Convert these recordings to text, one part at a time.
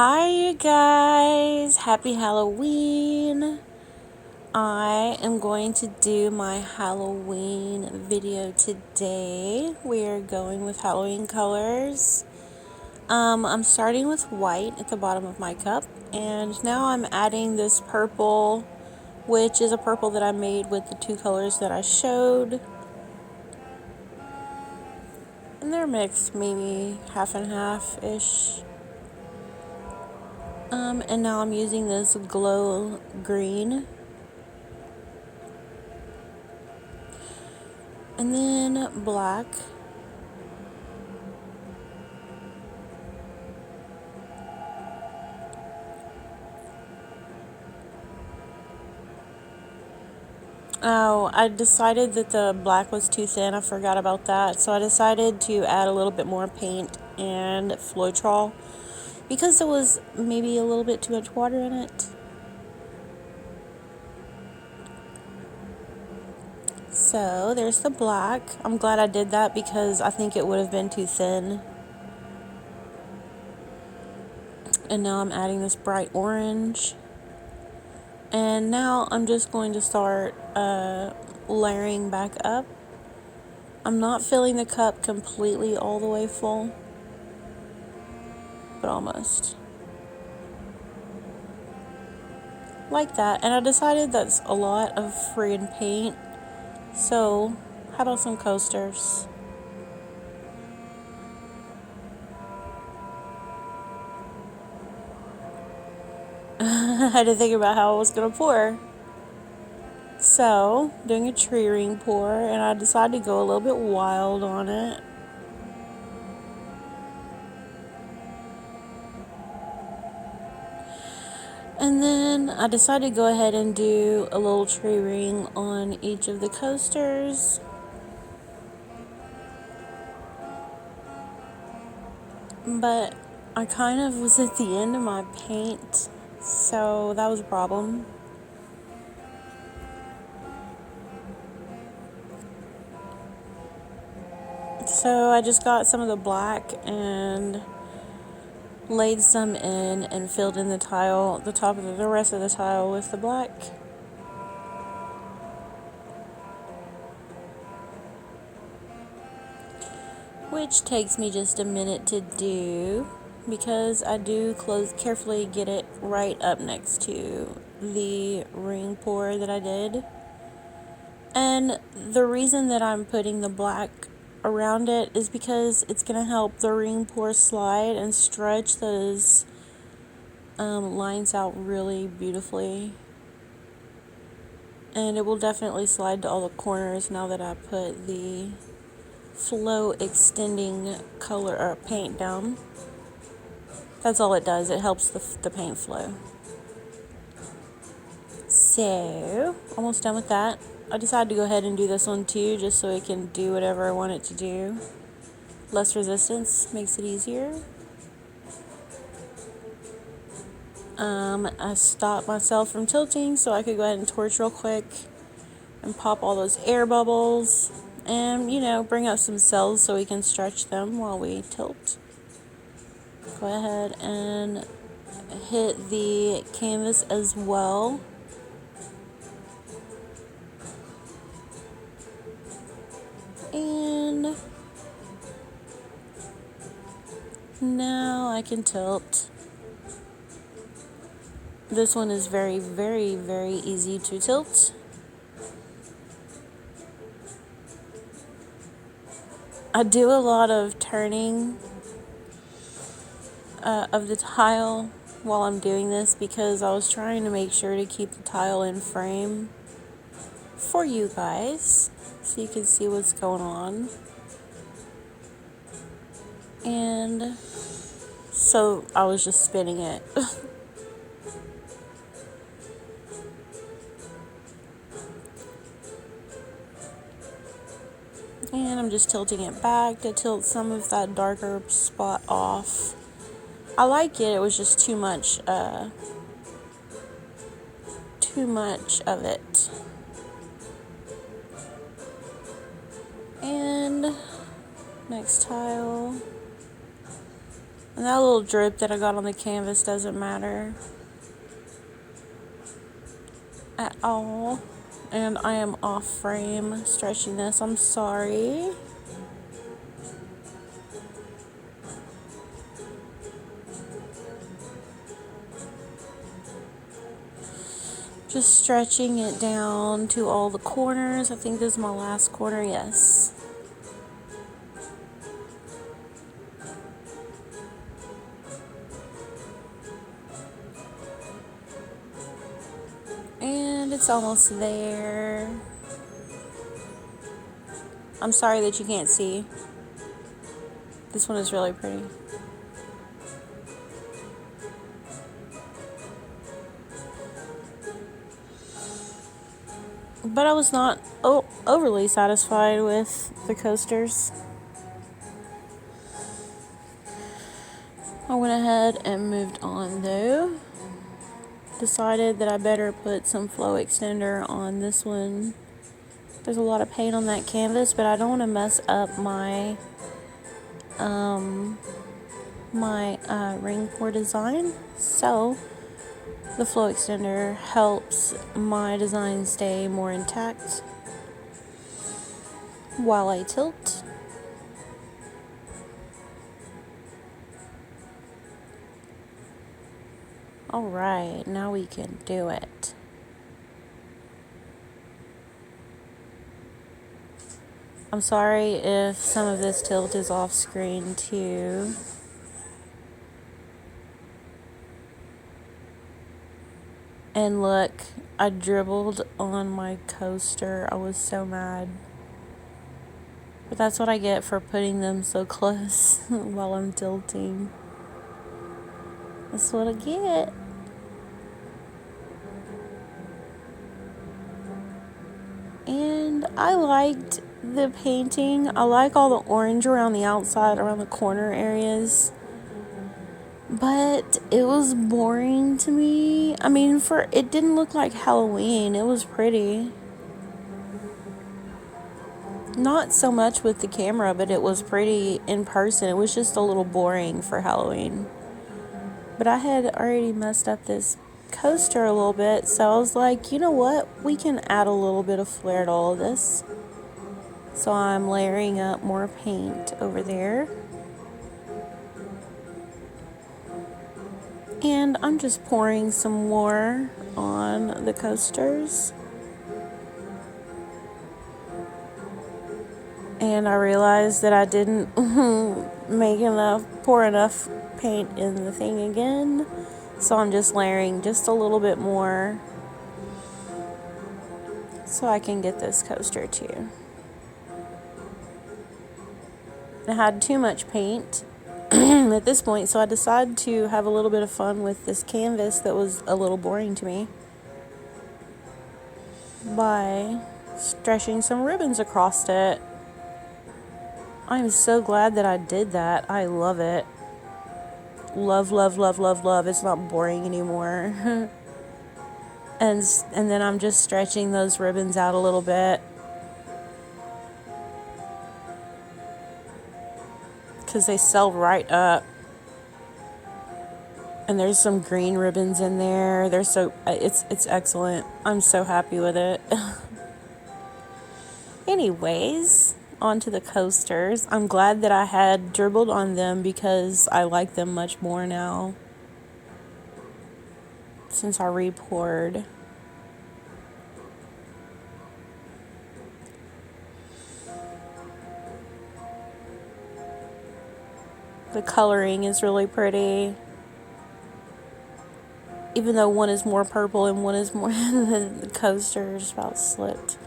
Hi, you guys. Happy Halloween. I am going to do my Halloween video today. We are going with Halloween colors. I'm starting with white at the bottom of my cup, and now I'm adding this purple, which is a purple that I made with the two colors that I showed. And they're mixed, maybe half and half-ish. And now I'm using this glow green. And then black. Oh, I decided that the black was too thin. I forgot about that. So I decided to add a little bit more paint and Floetrol because there was maybe a little bit too much water in it. So there's the black. I'm glad I did that because I think it would have been too thin. And now I'm adding this bright orange. And now I'm just going to start layering back up. I'm not filling the cup completely all the way full, but almost. Like that. And I decided that's a lot of friggin' paint. So, how about some coasters? I had to think about how I was going to pour. So, doing a tree ring pour, and I decided to go a little bit wild on it. And then I decided to go ahead and do a little tree ring on each of the coasters. But I kind of was at the end of my paint, so that was a problem. So I just got some of the black and laid some in and filled in the tile, the top of the rest of the tile with the black. Which takes me just a minute to do because I do carefully get it right up next to the ring pour that I did. And the reason that I'm putting the black around it is because it's going to help the ring pour slide and stretch those lines out really beautifully. And it will definitely slide to all the corners now that I put the flow extending color or paint down. That's all it does. It helps the paint flow. So, almost done with that. I decided to go ahead and do this one too, just so it can do whatever I want it to do. Less resistance makes it easier. I stopped myself from tilting so I could go ahead and torch real quick and pop all those air bubbles and, bring up some cells so we can stretch them while we tilt. Go ahead and hit the canvas as well. And now I can tilt. This one is very, very, very easy to tilt. I do a lot of turning of the tile while I'm doing this because I was trying to make sure to keep the tile in frame for you guys so you can see what's going on. And so I was just spinning it. And I'm just tilting it back to tilt some of that darker spot off. I like it. It was just too much of it. And next tile. And that little drip that I got on the canvas doesn't matter at all. And I am off frame stretching this. I'm sorry. Just stretching it down to all the corners. I think this is my last corner, yes. And it's almost there. I'm sorry that you can't see. This one is really pretty. But I was not overly satisfied with the coasters. I went ahead and moved on though. Decided that I better put some flow extender on this one. There's a lot of paint on that canvas, but I don't want to mess up my ring pour design. So the flow extender helps my design stay more intact while I tilt. Alright, now we can do it. I'm sorry if some of this tilt is off screen too. And look, I dribbled on my coaster. I was so mad. But that's what I get for putting them so close while I'm tilting. That's what I get. And I liked the painting. I like all the orange around the outside, around the corner areas. But it was boring to me. I mean, it didn't look like Halloween. It was pretty. Not so much with the camera, but it was pretty in person. It was just a little boring for Halloween. But I had already messed up this coaster a little bit, so I was like, you know what? We can add a little bit of flair to all of this. So I'm layering up more paint over there. And I'm just pouring some more on the coasters. And I realized that I didn't pour enough paint in the thing again. So I'm just layering just a little bit more so I can get this coaster too. I had too much paint at this point, so I decided to have a little bit of fun with this canvas that was a little boring to me by stretching some ribbons across it. I'm so glad that I did that. I love it. Love, love, love, love, love. It's not boring anymore. and then I'm just stretching those ribbons out a little bit. Because they sell right up. And there's some green ribbons in there. It's excellent. I'm so happy with it. Anyways, on to the coasters. I'm glad that I had dribbled on them because I like them much more now since I re-poured. The coloring is really pretty. Even though one is more purple and one is more... the coaster just about slipped.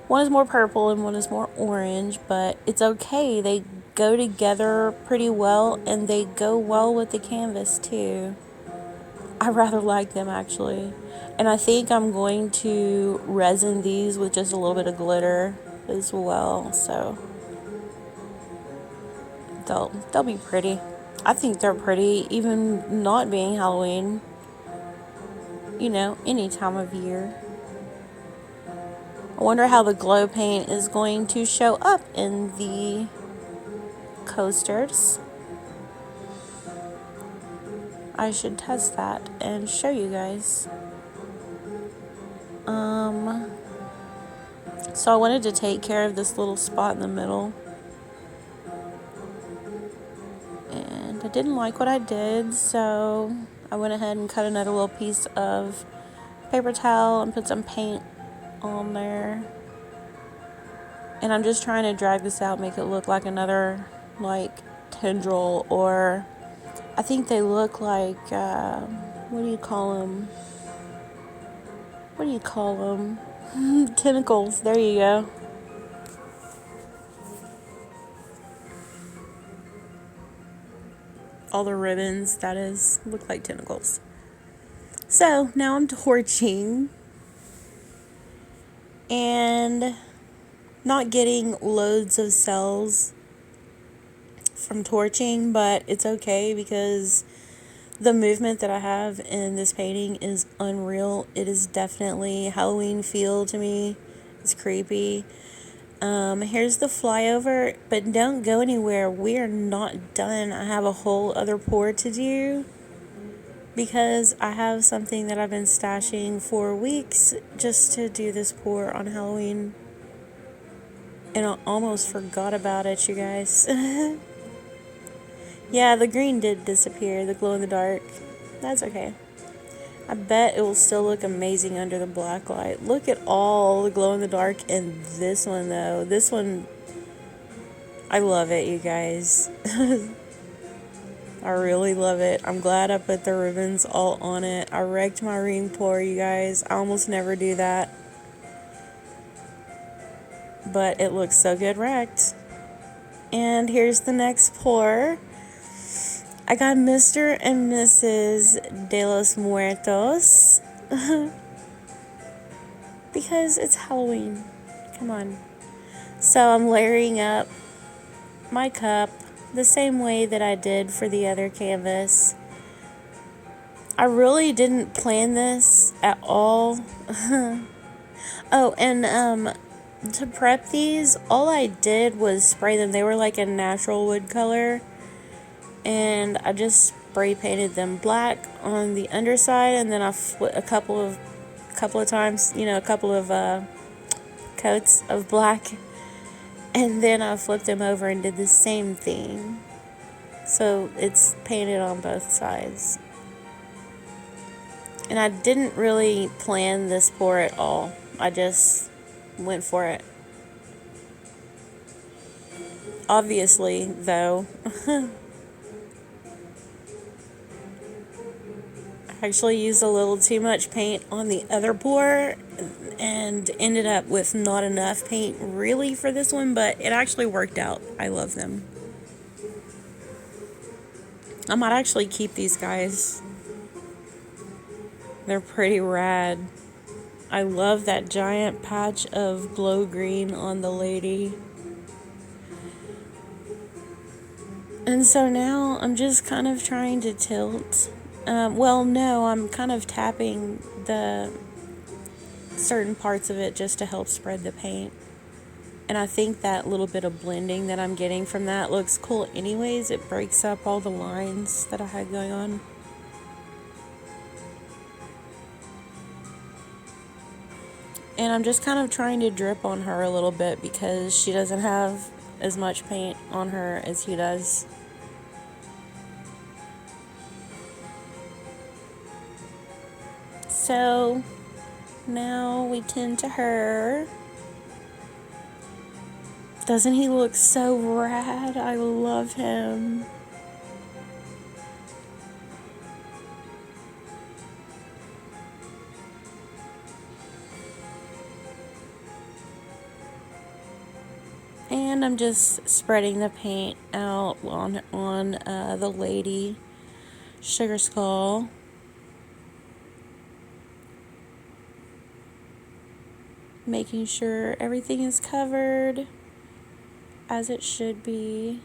One is more purple and one is more orange, but it's okay. They go together pretty well, and they go well with the canvas too. I rather like them actually. And I think I'm going to resin these with just a little bit of glitter as well, so they'll be pretty. I think they're pretty, even not being Halloween. You know, any time of year. I wonder how the glow paint is going to show up in the coasters. I should test that and show you guys. So I wanted to take care of this little spot in the middle. And I didn't like what I did, so I went ahead and cut another little piece of paper towel and put some paint on there. And I'm just trying to drag this out, make it look like another, like, tendril, or I think they look like, what do you call them? What do you call them? Tentacles. There you go. All the ribbons, that is, look like tentacles. So now I'm torching and not getting loads of cells from torching, but it's okay because the movement that I have in this painting is unreal. It is definitely Halloween feel to me. It's creepy. Here's the flyover, but don't go anywhere. We are not done. I have a whole other pour to do because I have something that I've been stashing for weeks just to do this pour on Halloween. And I almost forgot about it, you guys. Yeah, the green did disappear, the glow in the dark. That's okay. I bet it will still look amazing under the black light. Look at all the glow in the dark in this one, though. This one, I love it, you guys. I really love it. I'm glad I put the ribbons all on it. I wrecked my ring pour, you guys. I almost never do that. But it looks so good wrecked. And here's the next pour. I got Mr. and Mrs. de los Muertos. Because it's Halloween. Come on. So I'm layering up my cup the same way that I did for the other canvas. I really didn't plan this at all. Oh, and to prep these, all I did was spray them. They were like a natural wood color. And I just spray painted them black on the underside, and then I flipped a couple of times, a couple of coats of black, and then I flipped them over and did the same thing. So it's painted on both sides. And I didn't really plan this pour at all. I just went for it. Obviously, though, I actually used a little too much paint on the other pour and ended up with not enough paint really for this one, but it actually worked out. I love them. I might actually keep these guys. They're pretty rad. I love that giant patch of glow green on the lady. And so now I'm just kind of trying to tilt. Well, no, I'm kind of tapping the certain parts of it just to help spread the paint. And I think that little bit of blending that I'm getting from that looks cool anyways. It breaks up all the lines that I had going on. And I'm just kind of trying to drip on her a little bit because she doesn't have as much paint on her as he does. So now we tend to her. Doesn't he look so rad? I love him. And I'm just spreading the paint out on the lady sugar skull. Making sure everything is covered as it should be.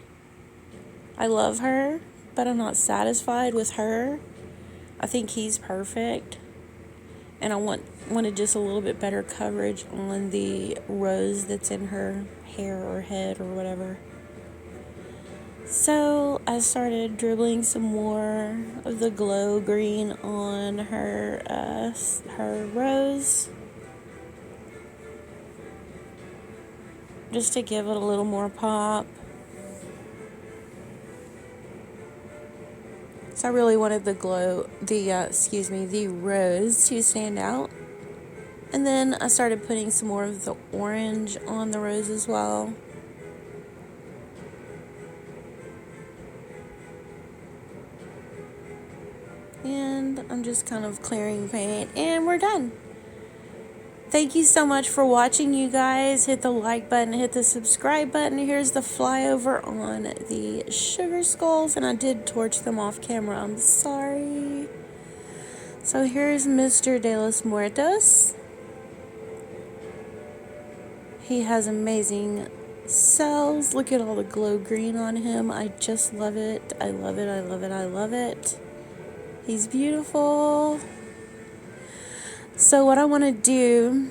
I love her, but I'm not satisfied with her. I think he's perfect. And I wanted just a little bit better coverage on the rose that's in her hair or head or whatever. So I started dribbling some more of the glow green on her rose, just to give it a little more pop. So I really wanted the rose to stand out. And then I started putting some more of the orange on the rose as well. And I'm just kind of clearing paint, and we're done. Thank you so much for watching, you guys. Hit the like button, hit the subscribe button. Here's the flyover on the sugar skulls, and I did torch them off camera. I'm sorry. So here's Mr. De los Muertos. He has amazing cells. Look at all the glow green on him. I just love it. I love it. I love it. I love it. He's beautiful. So what I want to do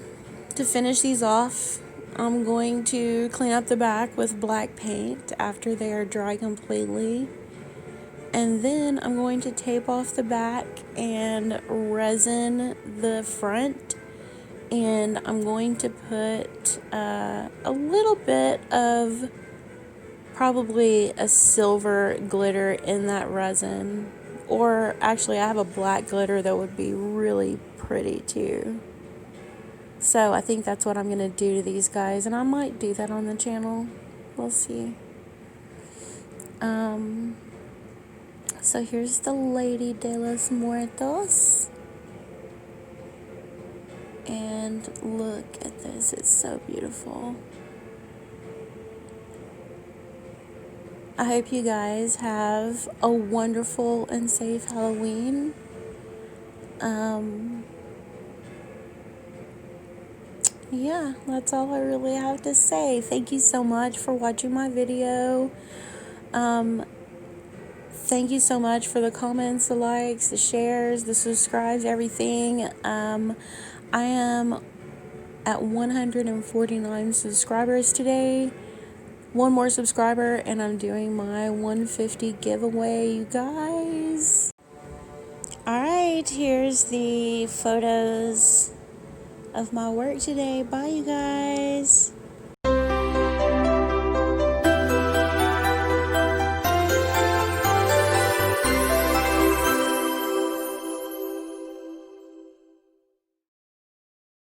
to finish these off, I'm going to clean up the back with black paint after they are dry completely. And then I'm going to tape off the back and resin the front. And I'm going to put a little bit of probably a silver glitter in that resin. Or actually, I have a black glitter that would be really pretty too. So I think that's what I'm going to do to these guys. And I might do that on the channel. We'll see. So here's the Lady de los Muertos. And look at this. It's so beautiful. I hope you guys have a wonderful and safe Halloween. Yeah, that's all I really have to say. Thank you so much for watching my video. Thank you so much for the comments, the likes, the shares, the subscribes, everything. I am at 149 subscribers today. One more subscriber and I'm doing my 150 giveaway, you guys. Alright, here's the photos of my work today. Bye, you guys.